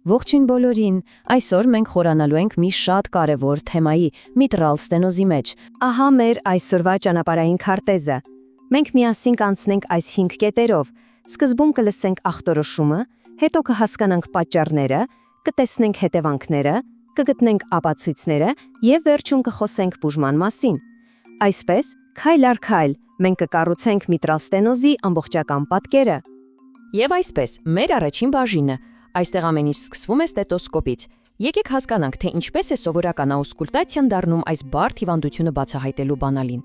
Ողջույն բոլորին, այսօր մենք խորանալու ենք մի շատ կարևոր թեմայի՝ միտրալ ստենոզի մեջ։ Ահա մեր այսօրվա ճանապարհային քարտեզը։ Մենք միասին կանցնենք այս 5 կետերով։ Սկզբում կլսենք ախտորոշումը, հետո կհասկանանք պատճառները, կտեսնենք հետևանքները, կգտնենք ապացույցները եւ վերջում կխոսենք բուժման մասին։ Այսպես, քայլ առ քայլ, մենք կկառուցենք միտրալ ստենոզի ամբողջական պատկերը։ Եվ այսպես, մեր առաջին բաժինը, այստեղ ամեն ինչ սկսվում է ստետոսկոպից։ Եկեք հասկանանք, թե ինչպես է սովորական աուսկուլտացիան դառնում այս բարդ հիվանդությունը բացահայտելու բանալին։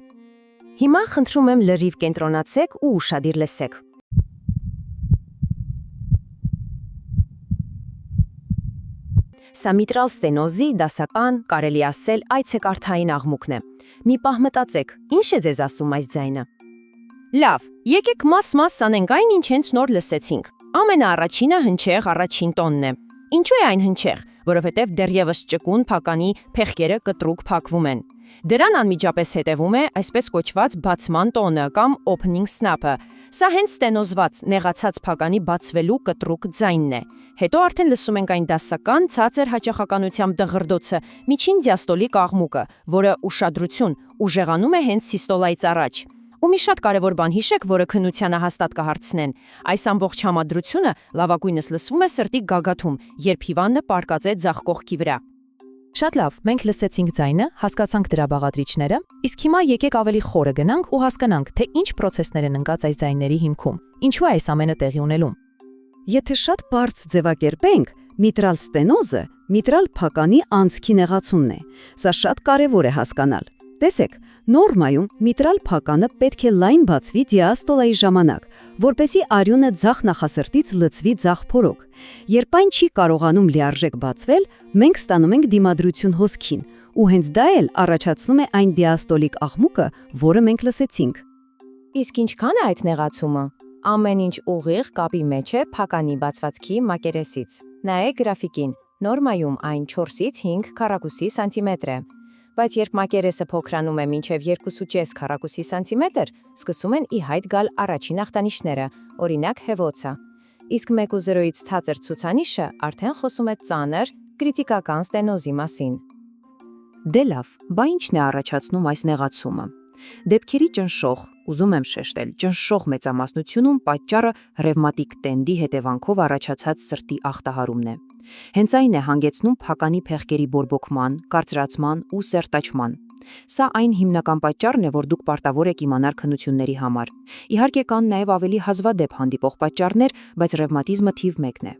Հիմա խնդրում եմ լրիվ կենտրոնացեք ու ուշադիր լսեք։ Սա միտրալ ստենոզի դասական, կարելի ասել, այցեկարգային աղմուկն է։ Մի պահ մտածեք, ինչ է ձեզ ասում այս ձայնը։ Լավ, եկեք մաս-մաս անենք այն, ինչ հենց նոր լսեցինք։ Ամենաառաջինը հնչեղ առաջին տոնն է։ Ինչու է այն հնչեղ, որովհետև դեռևս ճկուն փականի փեղկերը կտրուկ փակվում են։ Դրան անմիջապես հետևում է այսպես կոչված բացման տոնը կամ opening snap-ը։ Սա հենց ստենոզված, նեղացած փականի բացվելու կտրուկ ձայնն է։ Հետո արդեն լսում ենք այն դասական ցածր հաճախականությամբ դղրդոցը, միջին դիաստոլիկ աղմուկը, որը ուշադրություն ուժեղանում է հենց սիստոլայից առաջ։ Ու մի շատ կարևոր բան հիշեք, որը քննությանը հաստատ կհարցնեն։ Այս ամբողջ համադրությունը լավագույնս լսվում է սրտի գագաթում, երբ հիվանդը պարկած է ձախ կողքի վրա։ Շատ լավ, մենք լսեցինք ձայնը, հասկացանք դրա բաղադրիչները, իսկ հիմա եկեք ավելի խորը գնանք ու հասկանանք, թե ինչ process-ներ են ընկած այս ձայնների հիմքում։ Ինչու է այս ամենը տեղի ունենում։ Եթե շատ բարձ ձևակերպենք, միտրալ ստենոզը միտրալ փականի անցքի նեղացումն է։ Սա շատ կարևոր է հասկանալ։ Տեսեք, նորմայում միտրալ փականը պետք է լայն բացվի դիաստոլայի ժամանակ, որպեսզի արյունը ձախ նախասրտից լցվի ձախ փորոք։ Երբ այն չի կարողանում լիարժեք բացվել, մենք ստանում ենք դիմադրություն հոսքին, ու հենց դա էլ առաջացնում է այն դիաստոլիկ աղմուկը, որը մենք լսեցինք։ Իսկ ինչքան է այդ նեղացումը։ Ամեն ինչ ուղիղ կապի մեջ է փականի բացվածքի մակերեսից։ Նայեք գրաֆիկին, նորմայում այն 4-ից 5 քառակուսի սանտիմետր է։ Բայց երբ մակերեսը փոքրանում է մինչև 2.5 քառակուսի սանտիմետր, սկսում են ի հայտ գալ առաջին ախտանիշները, օրինակ հևոցը։ Իսկ 1.0-ից ցածր ցուցանիշը արդեն խոսում է ծանր, կրիտիկական ստենոզի մասին։ Դե լավ, բա ինչն է առաջացնում այս նեղացումը։ Դեպքերի ճնշող, ուզում եմ շեշտել, ճնշող մեծամասնությունում պատճառը ռևմատիկ տենդի հետևանքով առաջացած սրտի ախտահարումն է։ Հենց այն է հանգեցնում փականի փեղկերի բորբոքման, կարծրացման ու սերտաճման։ Սա այն հիմնական պատճառն է, որ դուք պարտավոր եք իմանալ քննությունների համար։ Իհարկե կան նաև ավելի հազվադեպ հանդիպող պատճառներ, բայց ռևմատիզմը թիվ 1-ն է։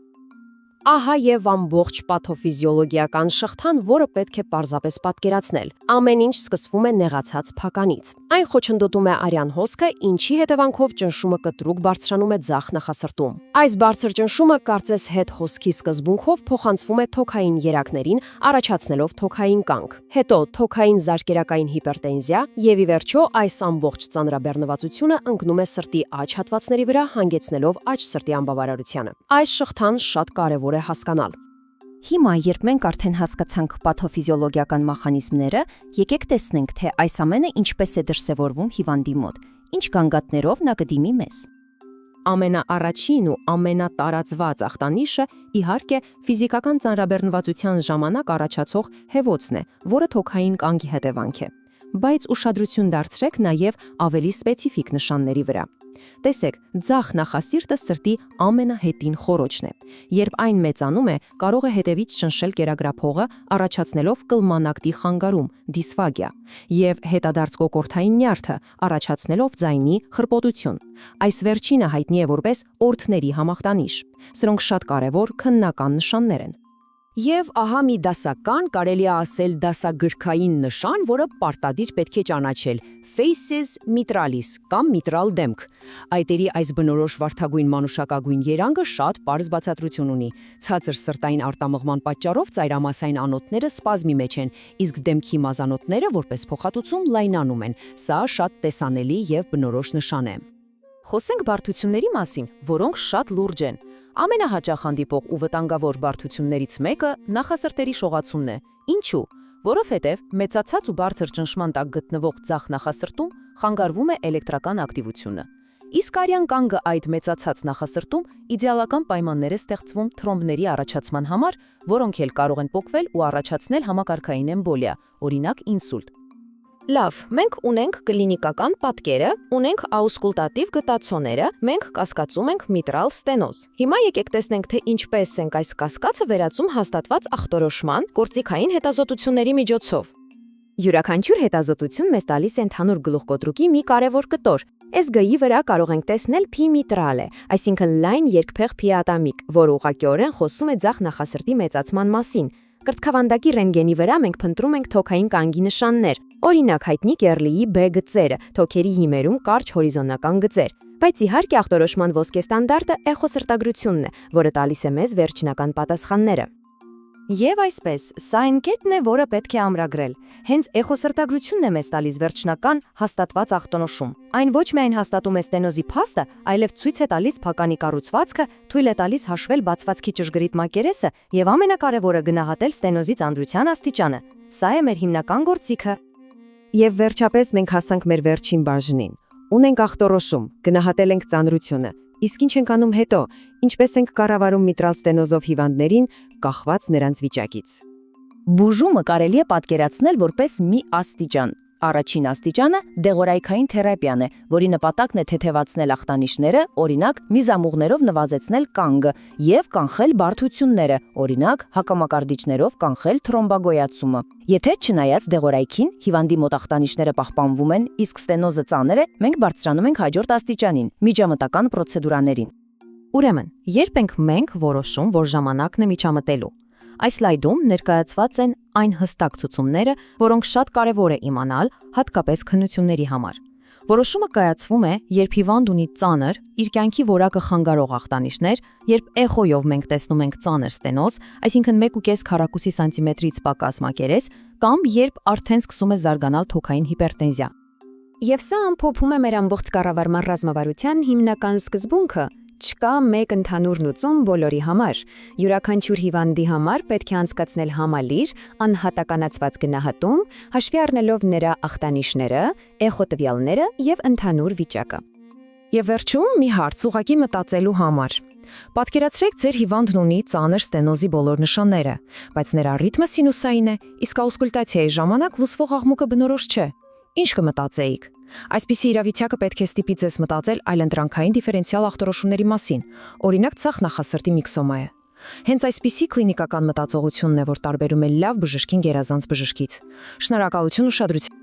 Ահա եւ ամբողջ պաթոֆիզիոլոգիական շղթան, որը պետք է պարզապես պատկերացնել։ Ամեն ինչ սկսվում է նեղացած փականից։ Այն խոչընդոտում է արյան հոսքը, ինչի հետևանքով ճնշումը կտրուկ բարձրանում է ձախ նախասրտում։ Այս բարձր ճնշումը կարծես հետ հոսքի սկզբունքով փոխանցվում է թոքային երակներին, առաջացնելով թոքային կանգ։ Հետո թոքային զարկերակային հիպերտենզիա եւ ի վերջո այս ամբողջ ծանրաբեռնվածությունը ընկնում է սրտի աջ հատվածների վրա, հանգեցնելով աջ սրտի անբավարարությանը։ Այս շղթան շատ կարևոր է հասկանալ։ Հիմա, երբ մենք արդեն հասկացանք պաթոֆիզիոլոգիական մեխանիզմները, եկեք տեսնենք, թե այս ամենը ինչպես է դրսևորվում հիվանդի մոտ, ինչ գանգատներով նա կդիմի մեզ։ Ամենաառաջին ու ամենատարածված ախտանիշը, իհարկե, ֆիզիկական ծանրաբեռնվածության ժամանակ առաջացող հևոցն է, որը թոքային կանգի հետևանք է։ Բայց ուշադրություն դարձրեք նաև ավելի սպეციფიկ նշանների վրա։ Տեսեք, ձախ նախասիրտը սրտի ամենահետին խոռոչն է։ Երբ այն մեծանում է, կարող է հետևից ճնշել կերակրափողը, առաջացնելով կլմանակտի խանգարում, դիսֆագիա, եւ հետադարձ կոկորդային նյարդը, առաջացնելով ձայնի խրպոտություն։ Այս վերջինը հայտնի է որպես օրդների համախտանիշ։ Սրանք շատ կարևոր քննական նշաններ են։ Եվ ահա մի դասական, կարելի է ասել դասագրքային նշան, որը պարտադիր պետք է ճանաչել՝ facies mitralis կամ mitral դեմք։ Այտերի այս բնորոշ վարդագույն մանուշակագույն երանգը շատ պարզ բացատրություն ունի։ Ցածր սրտային արտամղման պատճառով ծայրամասային անոթները սպազմի մեջ են, իսկ դեմքի մազանոթները որպես փոխհատուցում լայնանում են։ Սա շատ տեսանելի եւ բնորոշ նշան է։ Խոսենք բարդությունների մասին, որոնք շատ լուրջ են։ Ամենահաճախ հանդիպող ու վտանգավոր բարդություններից մեկը նախասրտերի շողացումն է։ Ինչու՞։ Որովհետև մեծացած ու բարձր ճնշման տակ գտնվող ձախ նախասրտում խանգարվում է էլեկտրական ակտիվությունը։ Իսկ արյան կանգը այդ մեծացած նախասրտում իդեալական պայմաններ է ստեղծվում թրոմբների առաջացման համար, որոնք էլ կարող են պոկվել ու առաջացնել համակարգային էմբոլիա, օրինակ ինսուլտ։ Լավ, մենք ունենք կլինիկական պատկերը, ունենք աուսկուլտատիվ գտացոները, մենք կասկածում ենք միտրալ ստենոզ։ Հիմա եկեք տեսնենք, թե ինչպես ենք այս կասկածը վերածում հաստատված ախտորոշման գործիքային հետազոտությունների միջոցով։ Յուրաքանչյուր հետազոտություն մեզ տալիս է ընդհանուր գլուխկոտրուկի մի կարևոր կտոր։ SG-ի վրա կարող ենք տեսնել P միտրալը, այսինքն լայն երկփեղ փիատամիկ, որը ուղղակիորեն խոսում է ձախ նախասրտի մեծացման մասին։ Կրծքավանդակի ռենտգենի վրա մենք փնտրում ենք թոքային կանգի նշաններ, օրինակ հայտնի Կերլիի B գծերը, թոքերի հիմերում կարճ հորիզոնական գծեր։ Բայց իհարկե ախտորոշման ոսկե ստանդարտը էխոսրտագրությունն է, որը տալիս է մեզ վերջնական պատասխանները։ Եվ այսպես, սա այն կետն է, որը պետք է ամրագրել։ Հենց էխոսրտագրությունն է մեզ տալիս վերջնական հաստատված ախտոնոշում։ Այն ոչ միայն հաստատում է ստենոզի փաստը, այլև ցույց է տալիս փականի կառուցվածքը, թույլ է տալիս հաշվել բացվածքի ճշգրիտ մակերեսը եւ ամենակարևորը գնահատել ստենոզի ծանրության աստիճանը։ Սա է մեր հիմնական գործիքը։ Եվ վերջապես մենք հասանք մեր վերջին բաժնին։ Ունենք ախտորոշում, գնահատել ենք ծանրությունը։ Իսկ ինչ ենք անում հետո, ինչպես ենք կառավարում միտրալ ստենոզով հիվանդներին, կախված նրանց վիճակից։ Բուժումը կարելի է պատկերացնել որպես մի աստիճան։ Առաջին աստիճանը դեղորայքային թերապիան է, որի նպատակն է թեթևացնել ախտանիշները, օրինակ միզամուղներով նվազեցնել կանգը եւ կանխել բարդությունները, օրինակ հակամակարդիչներով կանխել թրոմբագոյացումը։ Եթե չնայած դեղորայքին հիվանդի մոտ ախտանիշները պահպանվում են, իսկ ստենոզը ծանր է, մենք բարձրանում ենք հաջորդ աստիճանին՝ միջամտական պրոցեդուրաներին։ Ուրեմն, երբ ենք մենք որոշում, որ ժամանակն է միջամտելու։ Այս սլայդում ներկայացված են այն հստակ ցուցումները, որոնք շատ կարևոր է իմանալ, հատկապես քննությունների համար։ Որոշումը կայացվում է, երբ հիվանդ ունի ծանր, իր կյանքի որակը խանգարող ախտանիշներ, երբ էխոյով մենք տեսնում ենք ծանր ստենոզ, այսինքն 1.5 քառակուսի սանտիմետրից պակաս մակերես, կամ երբ արդեն սկսում է զարգանալ թոքային հիպերտենզիա։ Եվ սա ամփոփում է մեր ամբողջ կառավարման ռազմավարության հիմնական սկզբունքը։ Չկա մեկ ընդհանուր լուծում բոլորի համար։ Յուրաքանչյուր հիվանդի համար պետք է անցկացնել համալիր, անհատականացված գնահատում, հաշվի առնելով նրա ախտանիշները, էխոտվյալները եւ ընդհանուր վիճակը։ Եվ վերջում մի հարց ուղղակի մտածելու համար։ Պատկերացրեք, ձեր հիվանդն ունի ծանր ստենոզի բոլոր նշանները, բայց նրա ռիթմը սինուսային է, իսկ աուսկուլտացիայի ժամանակ լսվող աղմուկը բնորոշ չէ։ Ինչ կմտածեիք։ Այսպիսի իրավիճակը պետք է ստիպի ձեզ մտածել այլընտրանքային դիֆերենցիալ ախտորոշումների մասին, օրինակ ցախ նախասրտի միքսոմայը։ Հենց այսպիսի կլինիկական մտածողությունն է, որ տարբերում է լավ բժշկին գերազանց բժշկից։ Շնորհակալություն ուշադրության